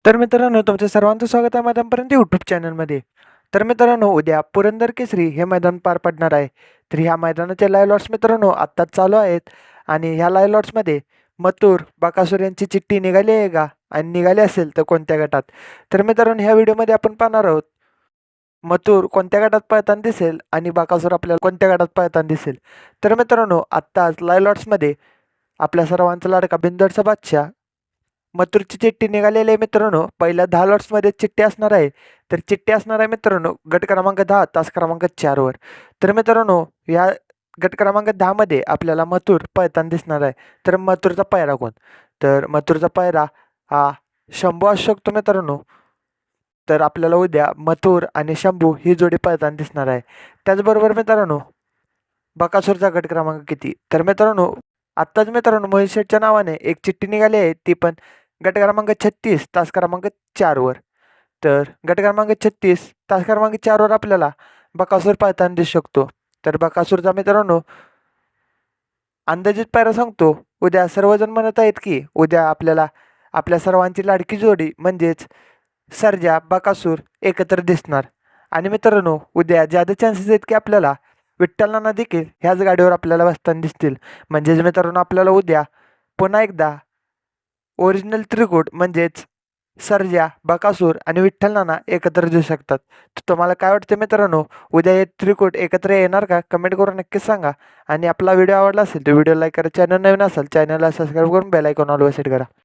तर मित्रांनो, तुमचं सर्वांचं स्वागत आहे मैदानपर्यंत यूट्यूब चॅनलमध्ये. तर मित्रांनो, उद्या पुरंदर केसरी हे मैदान पार पडणार आहे. तर ह्या मैदानाचे लाईव्ह लॉट्स मित्रांनो आत्ताच चालू आहेत आणि ह्या लाईव्ह लॉट्समध्ये मथुर, बकासूर यांची चिठ्ठी निघाली आहे का आणि निघाली असेल तर कोणत्या गटात? तर मित्रांनो, ह्या व्हिडिओमध्ये आपण पाहणार आहोत मथुर कोणत्या गटात पळताना दिसेल आणि बकासूर आपल्याला कोणत्या गटात पळताना दिसेल. तर मित्रांनो, आत्ताच लाईव्ह लॉट्समध्ये आपल्या सर्वांचा लाडका बिंदोडचा बादशाह मथुरची चिठ्ठी निघालेली आहे मित्रांनो. पहिल्या 10 लॉट्समध्ये चिठ्ठी असणार आहे. तर चिठ्ठी असणार आहे मित्रांनो गट क्रमांक 10 तास क्रमांक 4 वर. तर मित्रांनो, या गट क्रमांक 10 मध्ये आपल्याला मथुर पळताना दिसणार आहे. तर मथुरचा पायरा कोण? तर मथुरचा पायरा हा शंभू असू शकतो मित्रांनो. तर आपल्याला उद्या मथुर आणि शंभू ही जोडी पळताना दिसणार आहे. त्याचबरोबर मित्रांनो, बकासूरचा गट क्रमांक किती? तर मित्रांनो, आत्ताच मित्रांनो महेश शेठच्या नावाने एक चिठ्ठी निघाली आहे. ती पण गट क्रमांक 36 तास क्रमांक 4 वर. तर गट क्रमांक 36 तास क्रमांक 4 वर आपल्याला बकासूर पळताना दिसू शकतो. तर बकासूरचा मित्रांनो अंदाजित पायरा सांगतो. उद्या सर्वजण म्हणत आहेत की उद्या आपल्याला आपल्या सर्वांची लाडकी जोडी म्हणजेच सर्जा बकासूर एकत्र दिसणार. आणि मित्रांनो, उद्या ज्यादा चान्सेस आहेत की आपल्याला विठ्ठल नाना देखील ह्याच गाडीवर आपल्याला बसताना दिसतील. म्हणजेच मित्रांनो, आपल्याला उद्या पुन्हा एकदा ओरिजिनल त्रिकूट म्हणजेच सर्जा, बकासूर आणि विठ्ठल नाना एकत्र दिसू शकतात. तर तुम्हाला काय वाटतं मित्रांनो, उद्या हे त्रिकूट एकत्र येणार का? कमेंट करून नक्कीच सांगा. आणि आपला व्हिडिओ आवडला असेल तर व्हिडिओ लाईक करा. चॅनल नवीन असेल चॅनलला सबस्क्राईब करून बेल आयकॉन ऑल वर सेट करा.